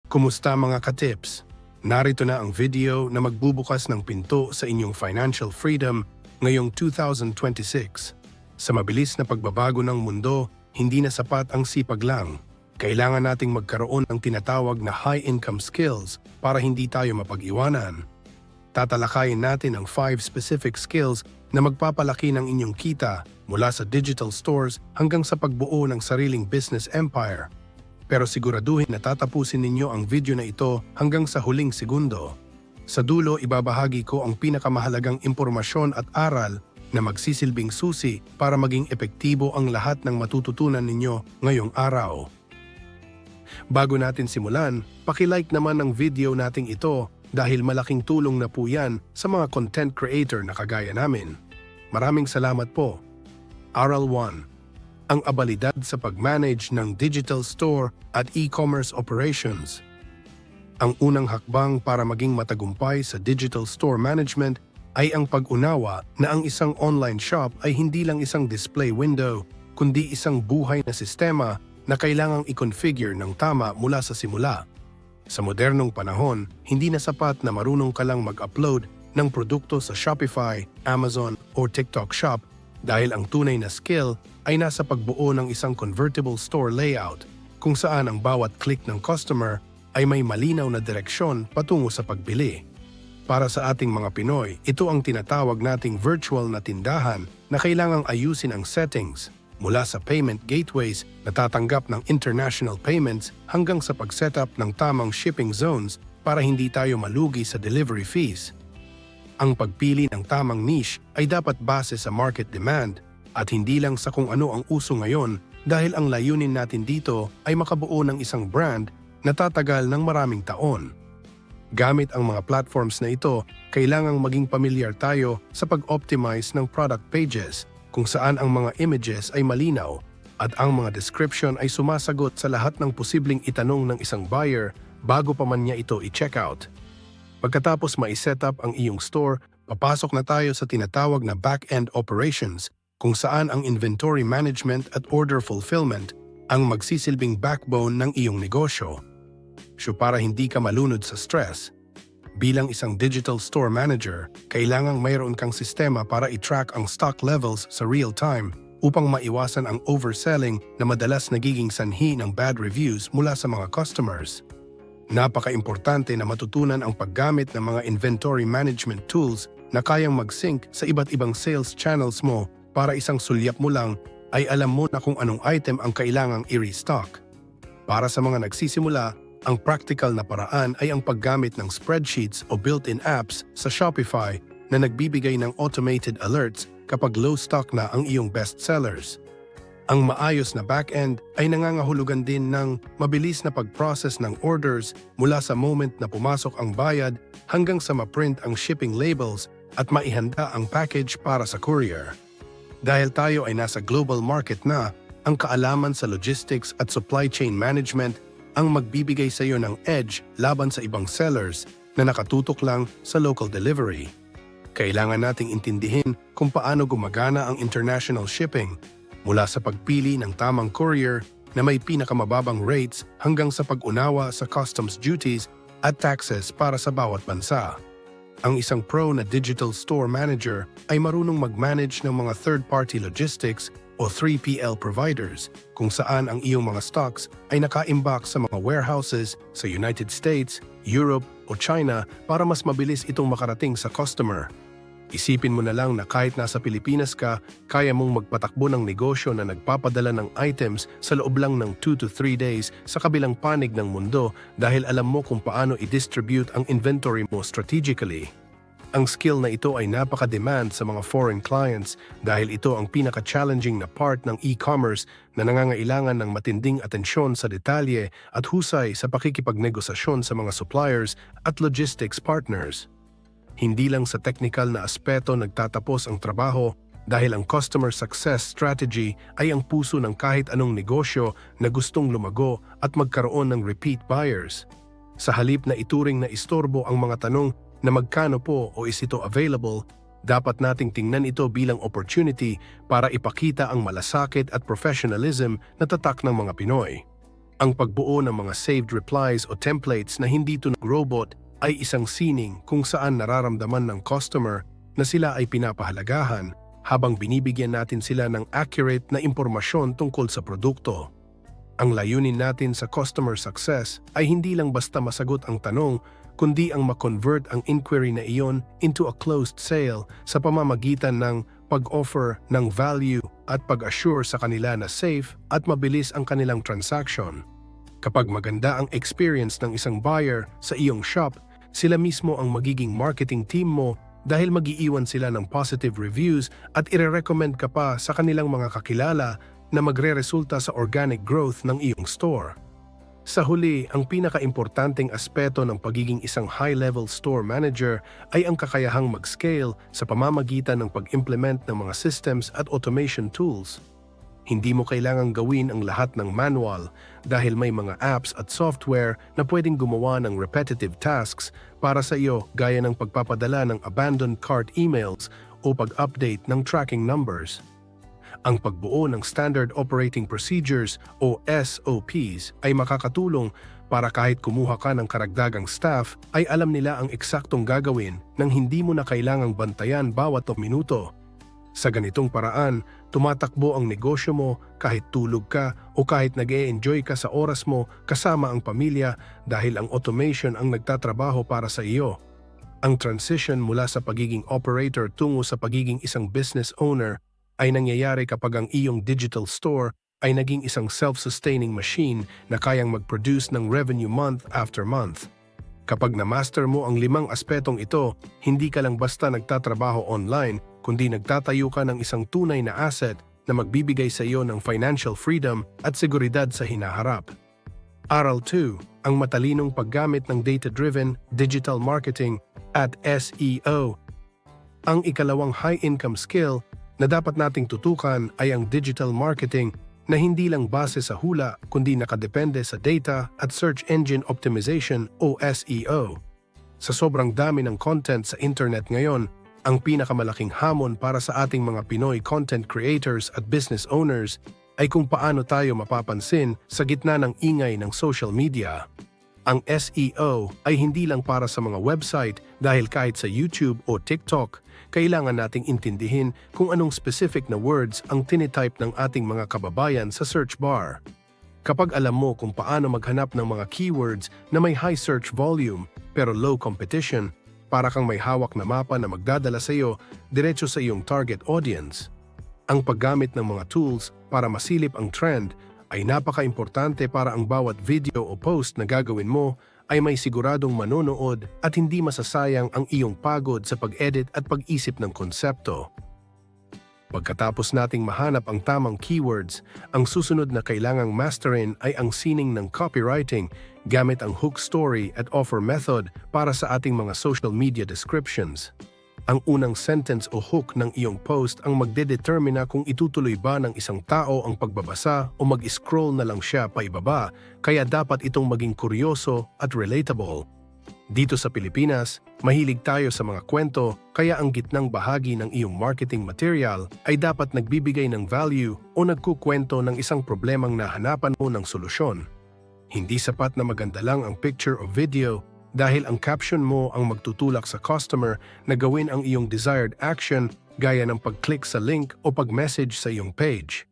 Kumusta mga ka-tips? Narito na ang video na magbubukas ng pinto sa inyong financial freedom ngayong 2026. Sa mabilis na pagbabago ng mundo, hindi na sapat ang sipag lang. Kailangan nating magkaroon ng tinatawag na high-income skills para hindi tayo mapag-iwanan. Tatalakayin natin ang 5 specific skills na magpapalaki ng inyong kita mula sa digital stores hanggang sa pagbuo ng sariling business empire. Pero siguraduhin na tatapusin ninyo ang video na ito hanggang sa huling segundo. Sa dulo, ibabahagi ko ang pinakamahalagang impormasyon at aral na magsisilbing susi para maging epektibo ang lahat ng matututunan ninyo ngayong araw. Bago natin simulan, paki-like naman ang video nating ito dahil malaking tulong na po yan sa mga content creator na kagaya namin. Maraming salamat po. Aral 1. Ang abilidad sa pag-manage ng digital store at e-commerce operations. Ang unang hakbang para maging matagumpay sa digital store management ay ang pag-unawa na ang isang online shop ay hindi lang isang display window, kundi isang buhay na sistema na kailangang i-configure ng tama mula sa simula. Sa modernong panahon, hindi na sapat na marunong ka lang mag-upload ng produkto sa Shopify, Amazon o TikTok Shop dahil ang tunay na skill ay nasa pagbuo ng isang convertible store layout kung saan ang bawat click ng customer ay may malinaw na direksyon patungo sa pagbili. Para sa ating mga Pinoy, ito ang tinatawag nating virtual na tindahan na kailangang ayusin ang settings mula sa payment gateways na tatanggap ng international payments hanggang sa pag-setup ng tamang shipping zones para hindi tayo malugi sa delivery fees. Ang pagpili ng tamang niche ay dapat base sa market demand at hindi lang sa kung ano ang uso ngayon dahil ang layunin natin dito ay makabuo ng isang brand na tatagal ng maraming taon. Gamit ang mga platforms na ito, kailangang maging pamilyar tayo sa pag-optimize ng product pages kung saan ang mga images ay malinaw at ang mga description ay sumasagot sa lahat ng posibleng itanong ng isang buyer bago pa man niya ito i-check out. Pagkatapos ma-setup ang iyong store, papasok na tayo sa tinatawag na back-end operations kung saan ang inventory management at order fulfillment ang magsisilbing backbone ng iyong negosyo. So para hindi ka malunod sa stress, bilang isang digital store manager, kailangang mayroon kang sistema para i-track ang stock levels sa real time upang maiwasan ang overselling na madalas nagiging sanhi ng bad reviews mula sa mga customers. Napaka-importante na matutunan ang paggamit ng mga inventory management tools na kayang mag-sync sa iba't ibang sales channels mo para isang sulyap mo lang ay alam mo na kung anong item ang kailangang i-restock. Para sa mga nagsisimula, ang practical na paraan ay ang paggamit ng spreadsheets o built-in apps sa Shopify na nagbibigay ng automated alerts kapag low stock na ang iyong best sellers. Ang maayos na back-end ay nangangahulugan din ng mabilis na pag-process ng orders mula sa moment na pumasok ang bayad hanggang sa ma-print ang shipping labels at maihanda ang package para sa courier. Dahil tayo ay nasa global market na, ang kaalaman sa logistics at supply chain management ang magbibigay sa iyo ng edge laban sa ibang sellers na nakatutok lang sa local delivery. Kailangan nating intindihin kung paano gumagana ang international shipping mula sa pagpili ng tamang courier na may pinakamababang rates hanggang sa pag-unawa sa customs duties at taxes para sa bawat bansa. Ang isang pro na digital store manager ay marunong mag-manage ng mga third-party logistics o 3PL providers kung saan ang iyong mga stocks ay naka-imbak sa mga warehouses sa United States, Europe o China para mas mabilis itong makarating sa customer. Isipin mo na lang na kahit nasa Pilipinas ka, kaya mong magpatakbo ng negosyo na nagpapadala ng items sa loob lang ng 2 to 3 days sa kabilang panig ng mundo dahil alam mo kung paano i-distribute ang inventory mo strategically. Ang skill na ito ay napaka-demand sa mga foreign clients dahil ito ang pinaka-challenging na part ng e-commerce na nangangailangan ng matinding atensyon sa detalye at husay sa pakikipagnegosasyon sa mga suppliers at logistics partners. Hindi lang sa technical na aspeto nagtatapos ang trabaho dahil ang customer success strategy ay ang puso ng kahit anong negosyo na gustong lumago at magkaroon ng repeat buyers. Sa halip na ituring na istorbo ang mga tanong na magkano po o is ito available, dapat nating tingnan ito bilang opportunity para ipakita ang malasakit at professionalism na tatak ng mga Pinoy. Ang pagbuo ng mga saved replies o templates na hindi tunog robot ay isang sining kung saan nararamdaman ng customer na sila ay pinapahalagahan habang binibigyan natin sila ng accurate na impormasyon tungkol sa produkto. Ang layunin natin sa customer success ay hindi lang basta masagot ang tanong, kundi ang ma-convert ang inquiry na iyon into a closed sale sa pamamagitan ng pag-offer ng value at pag-assure sa kanila na safe at mabilis ang kanilang transaction. Kapag maganda ang experience ng isang buyer sa iyong shop, sila mismo ang magiging marketing team mo dahil mag-iiwan sila ng positive reviews at ire-recommend ka pa sa kanilang mga kakilala na magre-resulta sa organic growth ng iyong store. Sa huli, ang pinaka-importanting aspeto ng pagiging isang high-level store manager ay ang kakayahang mag-scale sa pamamagitan ng pag-implement ng mga systems at automation tools. Hindi mo kailangang gawin ang lahat ng manual dahil may mga apps at software na pwedeng gumawa ng repetitive tasks para sa iyo gaya ng pagpapadala ng abandoned cart emails o pag-update ng tracking numbers. Ang pagbuo ng Standard Operating Procedures o SOPs ay makakatulong para kahit kumuha ka ng karagdagang staff ay alam nila ang eksaktong gagawin nang hindi mo na kailangang bantayan bawat minuto. Sa ganitong paraan, tumatakbo ang negosyo mo kahit tulog ka o kahit nag-e-enjoy ka sa oras mo kasama ang pamilya dahil ang automation ang nagtatrabaho para sa iyo. Ang transition mula sa pagiging operator tungo sa pagiging isang business owner ay nangyayari kapag ang iyong digital store ay naging isang self-sustaining machine na kayang mag-produce ng revenue month after month. Kapag na-master mo ang 5 aspetong ito, hindi ka lang basta nagtatrabaho online, kundi nagtatayo ka ng isang tunay na asset na magbibigay sa iyo ng financial freedom at seguridad sa hinaharap. Aral 2, ang matalinong paggamit ng data-driven digital marketing at SEO. Ang ikalawang high-income skill na dapat nating tutukan ay ang digital marketing na hindi lang base sa hula kundi nakadepende sa data at search engine optimization o SEO. Sa sobrang dami ng content sa internet ngayon, ang pinakamalaking hamon para sa ating mga Pinoy content creators at business owners ay kung paano tayo mapapansin sa gitna ng ingay ng social media. Ang SEO ay hindi lang para sa mga website dahil kahit sa YouTube o TikTok, kailangan nating intindihin kung anong specific na words ang tinitype ng ating mga kababayan sa search bar. Kapag alam mo kung paano maghanap ng mga keywords na may high search volume pero low competition, para kang may hawak na mapa na magdadala sa iyo diretso sa iyong target audience. Ang paggamit ng mga tools para masilip ang trend ay napaka-importante para ang bawat video o post na gagawin mo ay may siguradong manonood at hindi masasayang ang iyong pagod sa pag-edit at pag-isip ng konsepto. Pagkatapos nating mahanap ang tamang keywords, ang susunod na kailangang masterin ay ang sining ng copywriting gamit ang hook story at offer method para sa ating mga social media descriptions. Ang unang sentence o hook ng iyong post ang magdedetermina kung itutuloy ba ng isang tao ang pagbabasa o mag-scroll na lang siya paibaba, kaya dapat itong maging kuryoso at relatable. Dito sa Pilipinas, mahilig tayo sa mga kwento, kaya ang gitnang bahagi ng iyong marketing material ay dapat nagbibigay ng value o nagkukwento ng isang problemang nahanapan mo ng solusyon. Hindi sapat na maganda lang ang picture o video dahil ang caption mo ang magtutulak sa customer na gawin ang iyong desired action gaya ng pag-click sa link o pag-message sa iyong page.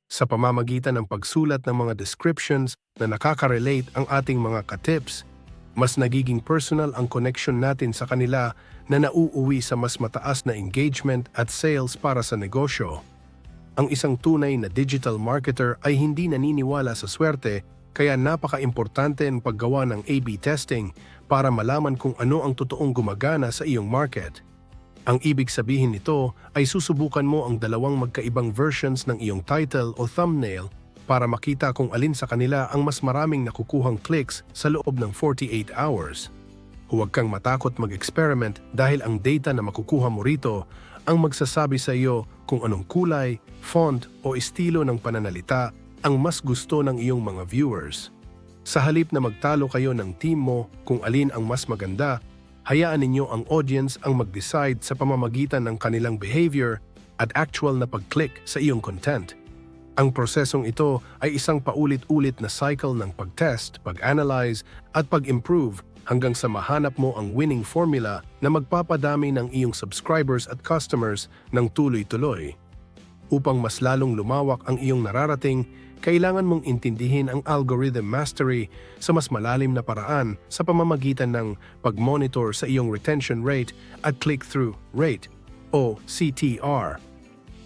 Sa pamamagitan ng pagsulat ng mga descriptions na nakaka-relate ang ating mga ka-tips, mas nagiging personal ang connection natin sa kanila na nauuwi sa mas mataas na engagement at sales para sa negosyo. Ang isang tunay na digital marketer ay hindi naniniwala sa swerte, kaya napaka-importante ang paggawa ng A/B testing para malaman kung ano ang totoong gumagana sa iyong market. Ang ibig sabihin nito ay susubukan mo ang 2 magkaibang versions ng iyong title o thumbnail para makita kung alin sa kanila ang mas maraming nakukuhang clicks sa loob ng 48 hours. Huwag kang matakot mag-experiment dahil ang data na makukuha mo rito ang magsasabi sa iyo kung anong kulay, font o estilo ng pananalita ang mas gusto ng iyong mga viewers. Sa halip na magtalo kayo ng team mo kung alin ang mas maganda, hayaan ninyo ang audience ang mag-decide sa pamamagitan ng kanilang behavior at actual na pag-click sa iyong content. Ang prosesong ito ay isang paulit-ulit na cycle ng pag-test, pag-analyze at pag-improve hanggang sa mahanap mo ang winning formula na magpapadami ng iyong subscribers at customers ng tuloy-tuloy. Upang mas lalong lumawak ang iyong nararating, kailangan mong intindihin ang algorithm mastery sa mas malalim na paraan sa pamamagitan ng pag-monitor sa iyong retention rate at click-through rate o CTR.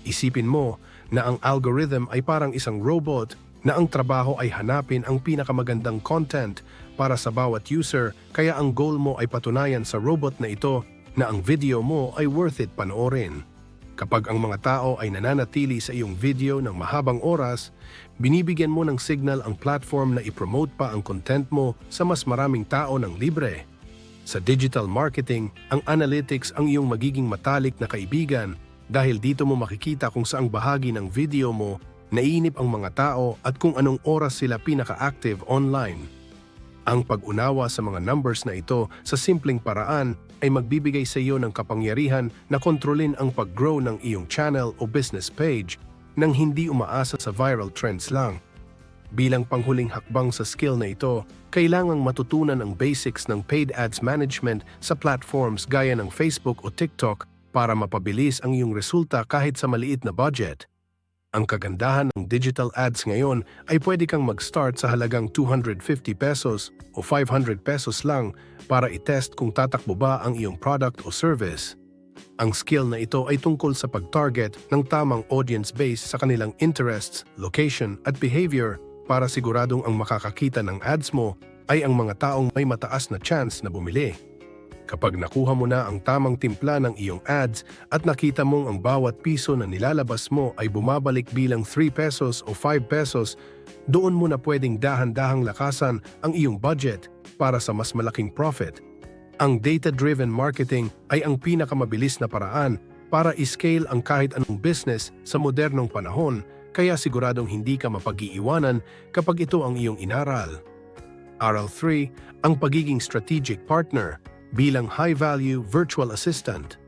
Isipin mo na ang algorithm ay parang isang robot na ang trabaho ay hanapin ang pinakamagandang content para sa bawat user, kaya ang goal mo ay patunayan sa robot na ito na ang video mo ay worth it panoorin. Kapag ang mga tao ay nananatili sa iyong video ng mahabang oras, binibigyan mo ng signal ang platform na ipromote pa ang content mo sa mas maraming tao ng libre. Sa digital marketing, ang analytics ang iyong magiging matalik na kaibigan dahil dito mo makikita kung saang bahagi ng video mo naiinip ang mga tao at kung anong oras sila pinaka-active online. Ang pag-unawa sa mga numbers na ito sa simpleng paraan ay magbibigay sa iyo ng kapangyarihan na kontrolin ang pag-grow ng iyong channel o business page nang hindi umaasa sa viral trends lang. Bilang panghuling hakbang sa skill na ito, kailangang matutunan ang basics ng paid ads management sa platforms gaya ng Facebook o TikTok para mapabilis ang iyong resulta kahit sa maliit na budget. Ang kagandahan ng digital ads ngayon ay pwede kang mag-start sa halagang 250 pesos o 500 pesos lang para itest kung tatakbo ba ang iyong product o service. Ang skill na ito ay tungkol sa pag-target ng tamang audience base sa kanilang interests, location at behavior para siguradong ang makakakita ng ads mo ay ang mga taong may mataas na chance na bumili. Kapag nakuha mo na ang tamang timpla ng iyong ads at nakita mong ang bawat piso na nilalabas mo ay bumabalik bilang 3 pesos o 5 pesos, doon mo na pwedeng dahan-dahang lakasan ang iyong budget para sa mas malaking profit. Ang data-driven marketing ay ang pinakamabilis na paraan para i-scale ang kahit anong business sa modernong panahon, kaya siguradong hindi ka mapag-iiwanan kapag ito ang iyong inaral. Aral 3, ang pagiging strategic partner bilang high-value virtual assistant.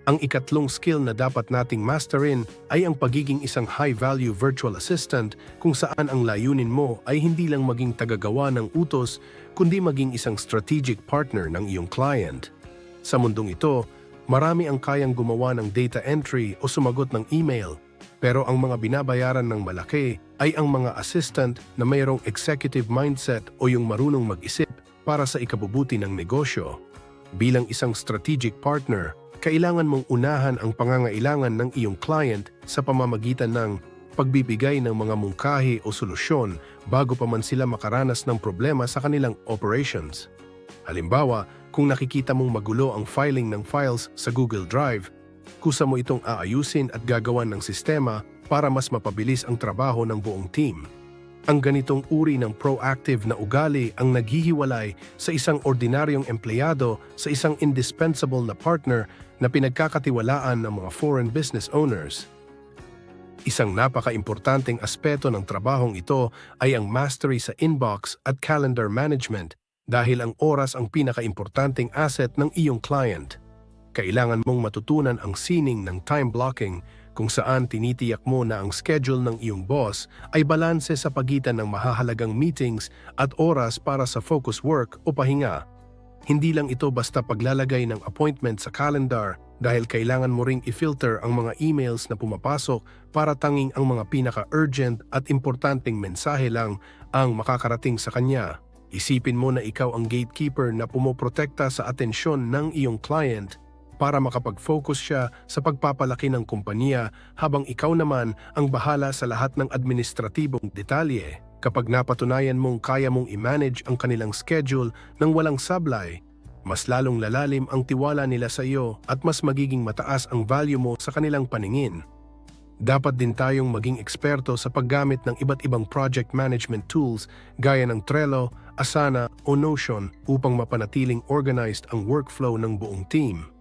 Ang ikatlong skill na dapat nating masterin ay ang pagiging isang high-value virtual assistant kung saan ang layunin mo ay hindi lang maging tagagawa ng utos kundi maging isang strategic partner ng iyong client. Sa mundong ito, marami ang kayang gumawa ng data entry o sumagot ng email, pero ang mga binabayaran ng malaki ay ang mga assistant na mayroong executive mindset o yung marunong mag-isip para sa ikabubuti ng negosyo. Bilang isang strategic partner, kailangan mong unahan ang pangangailangan ng iyong client sa pamamagitan ng pagbibigay ng mga mungkahi o solusyon bago pa man sila makaranas ng problema sa kanilang operations. Halimbawa, kung nakikita mong magulo ang filing ng files sa Google Drive, kusa mo itong aayusin at gagawan ng sistema para mas mapabilis ang trabaho ng buong team. Ang ganitong uri ng proactive na ugali ang naghihiwalay sa isang ordinaryong empleyado sa isang indispensable na partner na pinagkakatiwalaan ng mga foreign business owners. Isang napaka-importanteng aspeto ng trabahong ito ay ang mastery sa inbox at calendar management dahil ang oras ang pinaka-importanteng asset ng iyong client. Kailangan mong matutunan ang sining ng time blocking kung saan tinitiyak mo na ang schedule ng iyong boss ay balanse sa pagitan ng mahahalagang meetings at oras para sa focus work o pahinga. Hindi lang ito basta paglalagay ng appointment sa calendar dahil kailangan mo ring i-filter ang mga emails na pumapasok para tanging ang mga pinaka-urgent at importanteng mensahe lang ang makakarating sa kanya. Isipin mo na ikaw ang gatekeeper na pumoprotekta sa atensyon ng iyong client para makapag-focus siya sa pagpapalaki ng kumpanya habang ikaw naman ang bahala sa lahat ng administratibong detalye. Kapag napatunayan mong kaya mong i-manage ang kanilang schedule ng walang sablay, mas lalong lalalim ang tiwala nila sa iyo at mas magiging mataas ang value mo sa kanilang paningin. Dapat din tayong maging eksperto sa paggamit ng iba't ibang project management tools gaya ng Trello, Asana o Notion upang mapanatiling organized ang workflow ng buong team.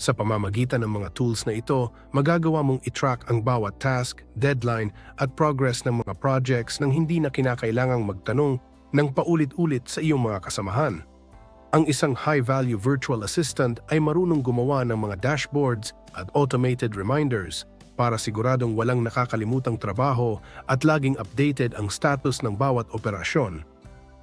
Sa pamamagitan ng mga tools na ito, magagawa mong i-track ang bawat task, deadline at progress ng mga projects nang hindi na kinakailangang magtanong ng paulit-ulit sa iyong mga kasamahan. Ang isang high-value virtual assistant ay marunong gumawa ng mga dashboards at automated reminders para siguradong walang nakakalimutang trabaho at laging updated ang status ng bawat operasyon.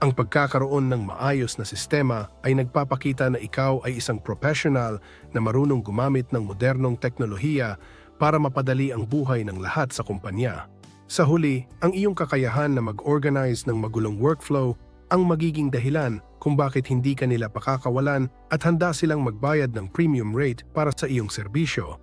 Ang pagkakaroon ng maayos na sistema ay nagpapakita na ikaw ay isang professional na marunong gumamit ng modernong teknolohiya para mapadali ang buhay ng lahat sa kumpanya. Sa huli, ang iyong kakayahan na mag-organize ng magulong workflow ang magiging dahilan kung bakit hindi ka nila pakakawalan at handa silang magbayad ng premium rate para sa iyong serbisyo.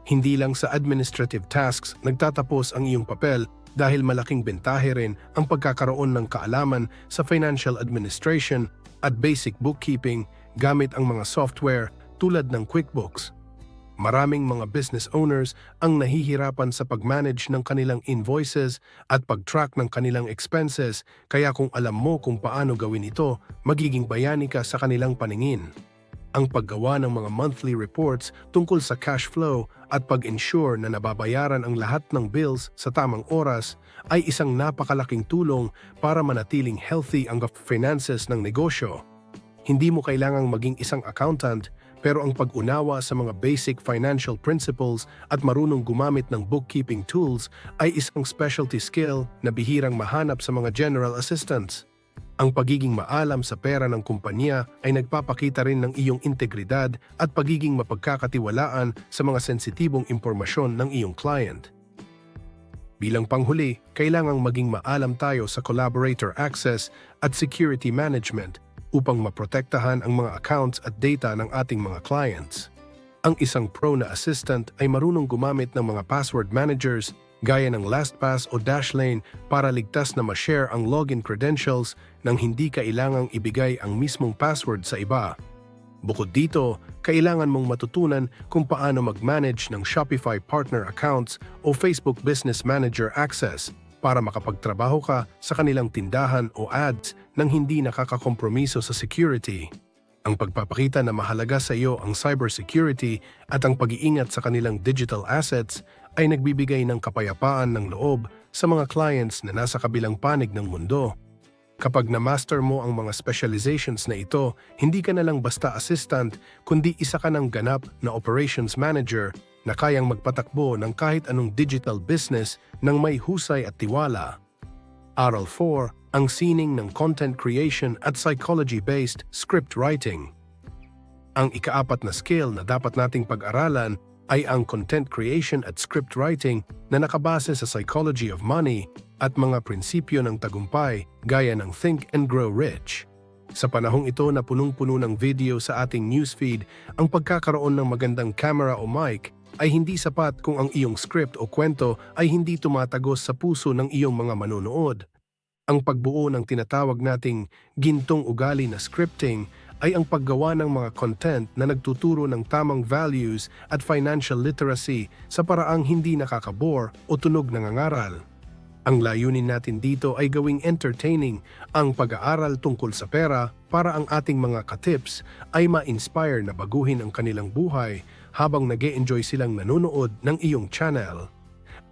Hindi lang sa administrative tasks nagtatapos ang iyong papel dahil malaking bentahe rin ang pagkakaroon ng kaalaman sa financial administration at basic bookkeeping gamit ang mga software tulad ng QuickBooks. Maraming mga business owners ang nahihirapan sa pag-manage ng kanilang invoices at pag-track ng kanilang expenses, kaya kung alam mo kung paano gawin ito, magiging bayani ka sa kanilang paningin. Ang paggawa ng mga monthly reports tungkol sa cash flow at pag-ensure na nababayaran ang lahat ng bills sa tamang oras ay isang napakalaking tulong para manatiling healthy ang finances ng negosyo. Hindi mo kailangang maging isang accountant, pero ang pag-unawa sa mga basic financial principles at marunong gumamit ng bookkeeping tools ay isang specialty skill na bihirang mahanap sa mga general assistants. Ang pagiging maalam sa pera ng kumpanya ay nagpapakita rin ng iyong integridad at pagiging mapagkakatiwalaan sa mga sensitibong impormasyon ng iyong client. Bilang panghuli, kailangang maging maalam tayo sa collaborator access at security management upang maprotektahan ang mga accounts at data ng ating mga clients. Ang isang pro na assistant ay marunong gumamit ng mga password managers gaya ng LastPass o Dashlane para ligtas na ma-share ang login credentials nang hindi kailangang ibigay ang mismong password sa iba. Bukod dito, kailangan mong matutunan kung paano mag-manage ng Shopify partner accounts o Facebook Business Manager access para makapagtrabaho ka sa kanilang tindahan o ads nang hindi nakakakompromiso sa security. Ang pagpapakita na mahalaga sa iyo ang cybersecurity at ang pag-iingat sa kanilang digital assets ay nagbibigay ng kapayapaan ng loob sa mga clients na nasa kabilang panig ng mundo. Kapag na-master mo ang mga specializations na ito, hindi ka na lang basta assistant, kundi isa ka ng ganap na operations manager na kayang magpatakbo ng kahit anong digital business ng may husay at tiwala. Aral 4, ang sining ng content creation at psychology-based script writing. Ang ikaapat na skill na dapat nating pag-aralan ay ang content creation at script writing na nakabase sa psychology of money at mga prinsipyo ng tagumpay gaya ng Think and Grow Rich. Sa panahong ito na punong-puno ng video sa ating newsfeed, ang pagkakaroon ng magandang camera o mic ay hindi sapat kung ang iyong script o kwento ay hindi tumatagos sa puso ng iyong mga manonood. Ang pagbuo ng tinatawag nating gintong ugali na scripting ay ang paggawa ng mga content na nagtuturo ng tamang values at financial literacy sa paraang hindi nakakabore o tunog nangangaral. Ang layunin natin dito ay gawing entertaining ang pag-aaral tungkol sa pera para ang ating mga katips ay ma-inspire na baguhin ang kanilang buhay habang nag-e-enjoy silang nanonood ng iyong channel.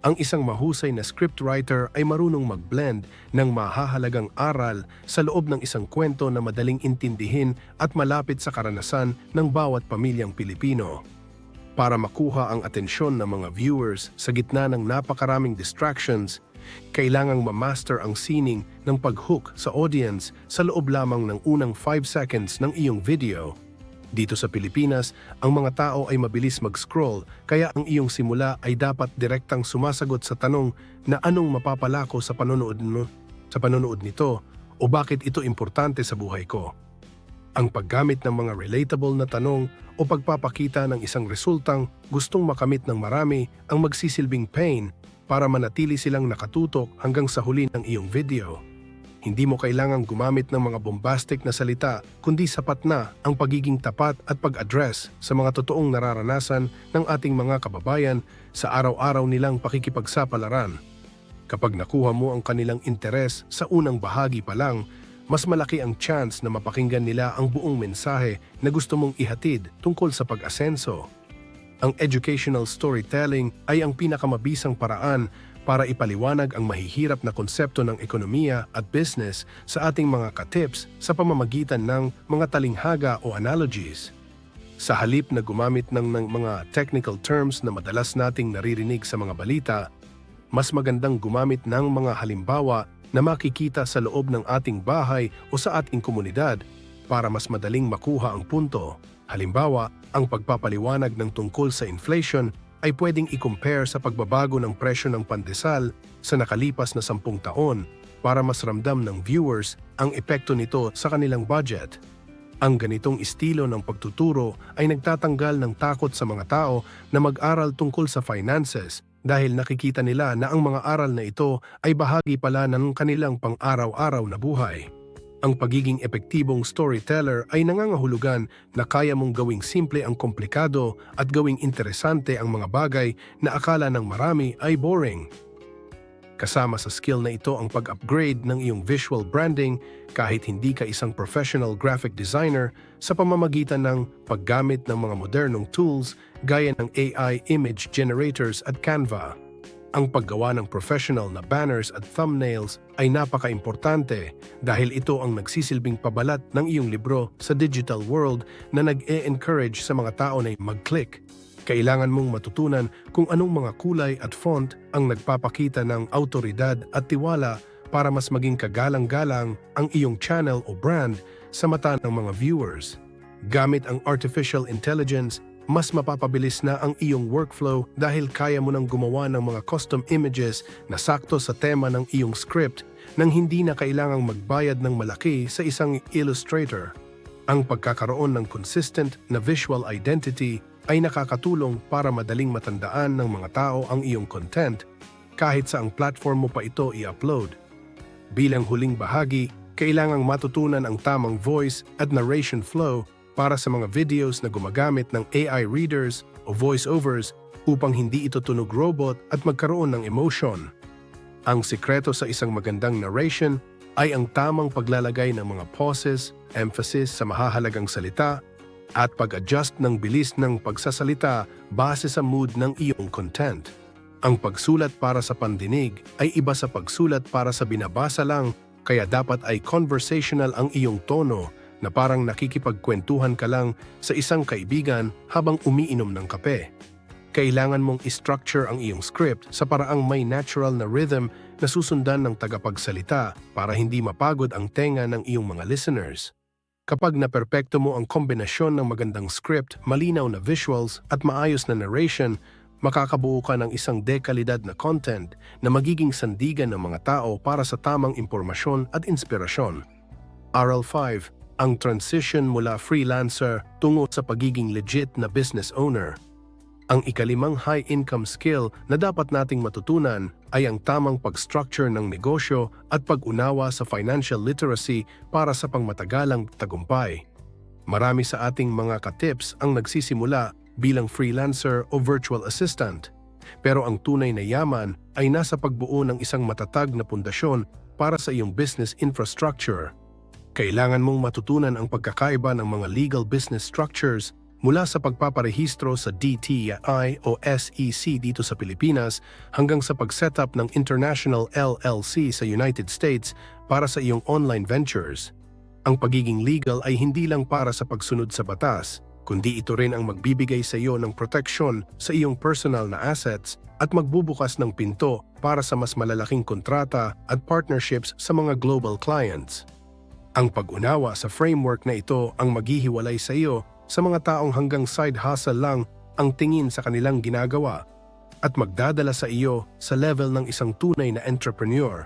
Ang isang mahusay na scriptwriter ay marunong mag-blend ng mahahalagang aral sa loob ng isang kwento na madaling intindihin at malapit sa karanasan ng bawat pamilyang Pilipino. Para makuha ang atensyon ng mga viewers sa gitna ng napakaraming distractions, kailangang ma-master ang sining ng pag-hook sa audience sa loob lamang ng unang 5 seconds ng iyong video. Dito sa Pilipinas, ang mga tao ay mabilis mag-scroll, kaya ang iyong simula ay dapat direktang sumasagot sa tanong na anong mapapala ko sa panonood nito o bakit ito importante sa buhay ko. Ang paggamit ng mga relatable na tanong o pagpapakita ng isang resultang gustong makamit ng marami ang magsisilbing pain para manatili silang nakatutok hanggang sa huli ng iyong video. Hindi mo kailangang gumamit ng mga bombastic na salita, kundi sapat na ang pagiging tapat at pag-address sa mga totoong nararanasan ng ating mga kababayan sa araw-araw nilang pakikipagsapalaran. Kapag nakuha mo ang kanilang interes sa unang bahagi pa lang, mas malaki ang chance na mapakinggan nila ang buong mensahe na gusto mong ihatid tungkol sa pag-asenso. Ang educational storytelling ay ang pinakamabisang paraan para ipaliwanag ang mahihirap na konsepto ng ekonomiya at business sa ating mga katips sa pamamagitan ng mga talinghaga o analogies. Sa halip na gumamit ng mga technical terms na madalas nating naririnig sa mga balita, mas magandang gumamit ng mga halimbawa na makikita sa loob ng ating bahay o sa ating komunidad para mas madaling makuha ang punto. Halimbawa, ang pagpapaliwanag ng tungkol sa inflation ay pwedeng i-compare sa pagbabago ng presyo ng pandesal sa nakalipas na 10 taon para mas ramdam ng viewers ang epekto nito sa kanilang budget. Ang ganitong estilo ng pagtuturo ay nagtatanggal ng takot sa mga tao na mag-aral tungkol sa finances dahil nakikita nila na ang mga aral na ito ay bahagi pala ng kanilang pang-araw-araw na buhay. Ang pagiging epektibong storyteller ay nangangahulugan na kaya mong gawing simple ang komplikado at gawing interesante ang mga bagay na akala ng marami ay boring. Kasama sa skill na ito ang pag-upgrade ng iyong visual branding kahit hindi ka isang professional graphic designer sa pamamagitan ng paggamit ng mga modernong tools gaya ng AI image generators at Canva. Ang paggawa ng professional na banners at thumbnails ay napaka-importante dahil ito ang nagsisilbing pabalat ng iyong libro sa digital world na nag-e-encourage sa mga tao na mag-click. Kailangan mong matutunan kung anong mga kulay at font ang nagpapakita ng autoridad at tiwala para mas maging kagalang-galang ang iyong channel o brand sa mata ng mga viewers. Gamit ang artificial intelligence, mas mapapabilis na ang iyong workflow dahil kaya mo nang gumawa ng mga custom images na sakto sa tema ng iyong script nang hindi na kailangang magbayad ng malaki sa isang illustrator. Ang pagkakaroon ng consistent na visual identity ay nakakatulong para madaling matandaan ng mga tao ang iyong content kahit sa ang platform mo pa ito i-upload. Bilang huling bahagi, kailangang matutunan ang tamang voice at narration flow para sa mga videos na gumagamit ng AI readers o voiceovers upang hindi ito tunog robot at magkaroon ng emotion. Ang sikreto sa isang magandang narration ay ang tamang paglalagay ng mga pauses, emphasis sa mahahalagang salita, at pag-adjust ng bilis ng pagsasalita base sa mood ng iyong content. Ang pagsulat para sa pandinig ay iba sa pagsulat para sa binabasa lang, kaya dapat ay conversational ang iyong tono na parang nakikipagkwentuhan ka lang sa isang kaibigan habang umiinom ng kape. Kailangan mong i-structure ang iyong script sa paraang may natural na rhythm na susundan ng tagapagsalita para hindi mapagod ang tenga ng iyong mga listeners. Kapag naperpekto mo ang kombinasyon ng magandang script, malinaw na visuals at maayos na narration, makakabuo ka ng isang dekalidad na content na magiging sandigan ng mga tao para sa tamang impormasyon at inspirasyon. Aral 5. Ang transition mula freelancer tungo sa pagiging legit na business owner. Ang ikalimang high-income skill na dapat nating matutunan ay ang tamang pag-structure ng negosyo at pag-unawa sa financial literacy para sa pangmatagalang tagumpay. Marami sa ating mga ka-tips ang nagsisimula bilang freelancer o virtual assistant. Pero ang tunay na yaman ay nasa pagbuo ng isang matatag na pundasyon para sa iyong business infrastructure. Kailangan mong matutunan ang pagkakaiba ng mga legal business structures mula sa pagpaparehistro sa DTI o SEC dito sa Pilipinas hanggang sa pag-setup ng International LLC sa United States para sa iyong online ventures. Ang pagiging legal ay hindi lang para sa pagsunod sa batas, kundi ito rin ang magbibigay sa iyo ng proteksyon sa iyong personal na assets at magbubukas ng pinto para sa mas malalaking kontrata at partnerships sa mga global clients. Ang pag-unawa sa framework na ito ang maghihiwalay sa iyo sa mga taong hanggang side hustle lang ang tingin sa kanilang ginagawa at magdadala sa iyo sa level ng isang tunay na entrepreneur.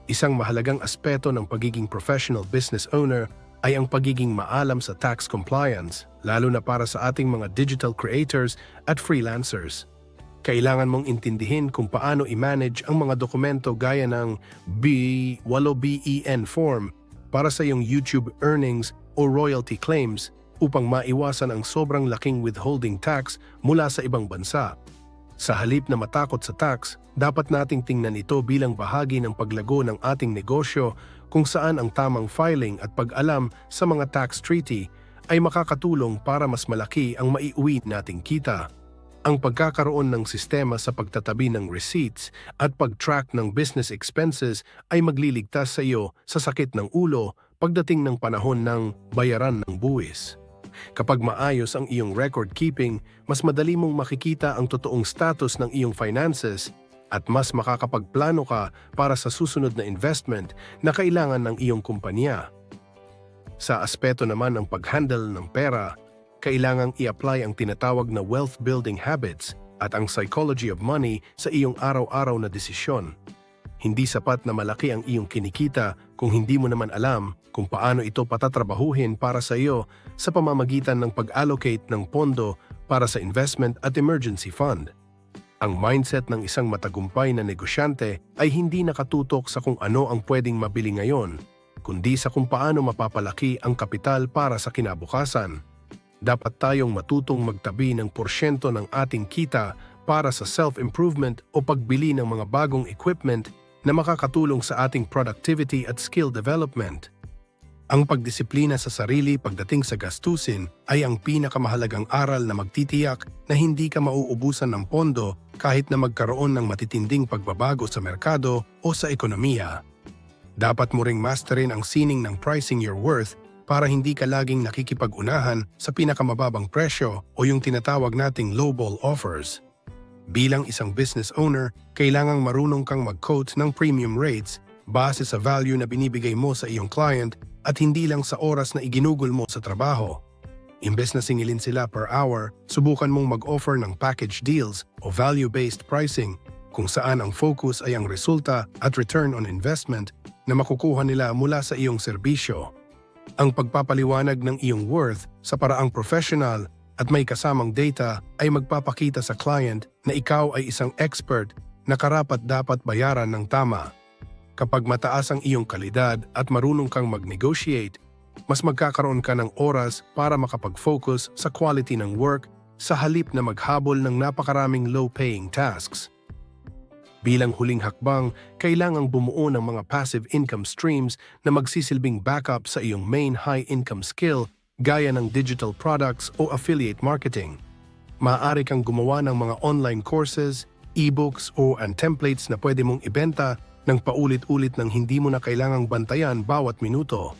Isang mahalagang aspeto ng pagiging professional business owner ay ang pagiging maalam sa tax compliance, lalo na para sa ating mga digital creators at freelancers. Kailangan mong intindihin kung paano i-manage ang mga dokumento gaya ng B8BEN form para sa iyong YouTube earnings o royalty claims upang maiwasan ang sobrang laking withholding tax mula sa ibang bansa. Sa halip na matakot sa tax, dapat nating tingnan ito bilang bahagi ng paglago ng ating negosyo kung saan ang tamang filing at pag-alam sa mga tax treaty ay makakatulong para mas malaki ang maiuwi nating kita. Ang pagkakaroon ng sistema sa pagtatabi ng receipts at pag-track ng business expenses ay magliligtas sa iyo sa sakit ng ulo pagdating ng panahon ng bayaran ng buwis. Kapag maayos ang iyong record keeping, mas madali mong makikita ang totoong status ng iyong finances at mas makakapagplano ka para sa susunod na investment na kailangan ng iyong kumpanya. Sa aspeto naman ng pag-handle ng pera, kailangang i-apply ang tinatawag na wealth building habits at ang psychology of money sa iyong araw-araw na desisyon. Hindi sapat na malaki ang iyong kinikita kung hindi mo naman alam kung paano ito patatrabahuhin para sa iyo sa pamamagitan ng pag-allocate ng pondo para sa investment at emergency fund. Ang mindset ng isang matagumpay na negosyante ay hindi nakatutok sa kung ano ang pwedeng mabili ngayon, kundi sa kung paano mapapalaki ang kapital para sa kinabukasan. Dapat tayong matutong magtabi ng porsyento ng ating kita para sa self-improvement o pagbili ng mga bagong equipment na makakatulong sa ating productivity at skill development. Ang pagdisiplina sa sarili pagdating sa gastusin ay ang pinakamahalagang aral na magtitiyak na hindi ka mauubusan ng pondo kahit na magkaroon ng matitinding pagbabago sa merkado o sa ekonomiya. Dapat mo ring masterin ang sining ng pricing your worth para hindi ka laging nakikipag-unahan sa pinakamababang presyo o yung tinatawag nating lowball offers. Bilang isang business owner, kailangang marunong kang mag-quote ng premium rates base sa value na binibigay mo sa iyong client at hindi lang sa oras na iginugol mo sa trabaho. Imbes na singilin sila per hour, subukan mong mag-offer ng package deals o value-based pricing kung saan ang focus ay ang resulta at return on investment na makukuha nila mula sa iyong serbisyo. Ang pagpapaliwanag ng iyong worth sa paraang professional at may kasamang data ay magpapakita sa client na ikaw ay isang expert na karapat-dapat bayaran ng tama. Kapag mataas ang iyong kalidad at marunong kang mag-negotiate, mas magkakaroon ka ng oras para makapag-focus sa quality ng work sa halip na maghabol ng napakaraming low-paying tasks. Bilang huling hakbang, kailangang bumuo ng mga passive income streams na magsisilbing backup sa iyong main high-income skill gaya ng digital products o affiliate marketing. Maaari kang gumawa ng mga online courses, e-books o templates na pwede mong ibenta ng paulit-ulit nang hindi mo na kailangang bantayan bawat minuto.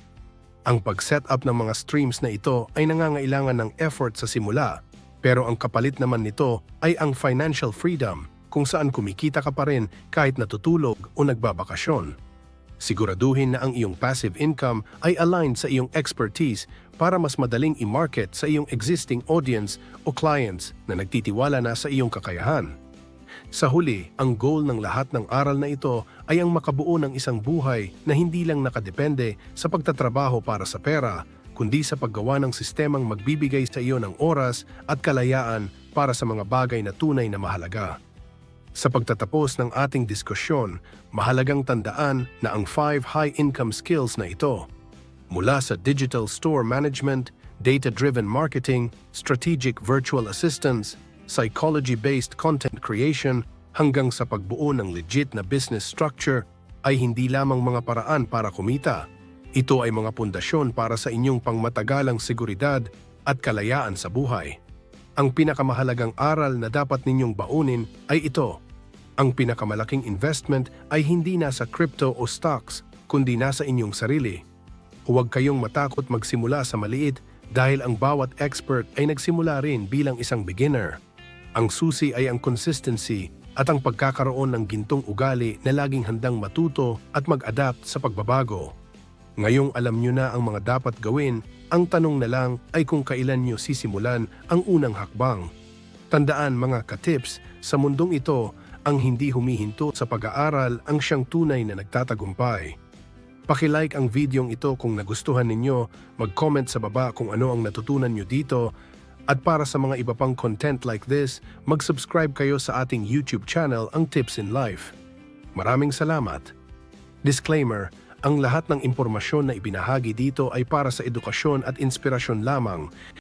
Ang pag-set up ng mga streams na ito ay nangangailangan ng effort sa simula, pero ang kapalit naman nito ay ang financial freedom kung saan kumikita ka pa rin kahit natutulog o nagbabakasyon. Siguraduhin na ang iyong passive income ay aligned sa iyong expertise para mas madaling i-market sa iyong existing audience o clients na nagtitiwala na sa iyong kakayahan. Sa huli, ang goal ng lahat ng aral na ito ay ang makabuo ng isang buhay na hindi lang nakadepende sa pagtatrabaho para sa pera, kundi sa paggawa ng sistemang magbibigay sa iyo ng oras at kalayaan para sa mga bagay na tunay na mahalaga. Sa pagtatapos ng ating diskusyon, mahalagang tandaan na ang 5 high-income skills na ito, mula sa digital store management, data-driven marketing, strategic virtual assistants, psychology-based content creation, hanggang sa pagbuo ng legit na business structure, ay hindi lamang mga paraan para kumita. Ito ay mga pundasyon para sa inyong pangmatagalang seguridad at kalayaan sa buhay. Ang pinakamahalagang aral na dapat ninyong baunin ay ito. Ang pinakamalaking investment ay hindi nasa crypto o stocks, kundi nasa inyong sarili. Huwag kayong matakot magsimula sa maliit dahil ang bawat expert ay nagsimula rin bilang isang beginner. Ang susi ay ang consistency at ang pagkakaroon ng gintong ugali na laging handang matuto at mag-adapt sa pagbabago. Ngayong alam nyo na ang mga dapat gawin, ang tanong na lang ay kung kailan nyo sisimulan ang unang hakbang. Tandaan mga ka-tips, sa mundong ito, ang hindi humihinto sa pag-aaral ang siyang tunay na nagtatagumpay. Paki-like ang videong ito kung nagustuhan ninyo, mag-comment sa baba kung ano ang natutunan nyo dito, at para sa mga iba pang content like this, mag-subscribe kayo sa ating YouTube channel, ang Tips in Life. Maraming salamat. Disclaimer, ang lahat ng impormasyon na ibinahagi dito ay para sa edukasyon at inspirasyon lamang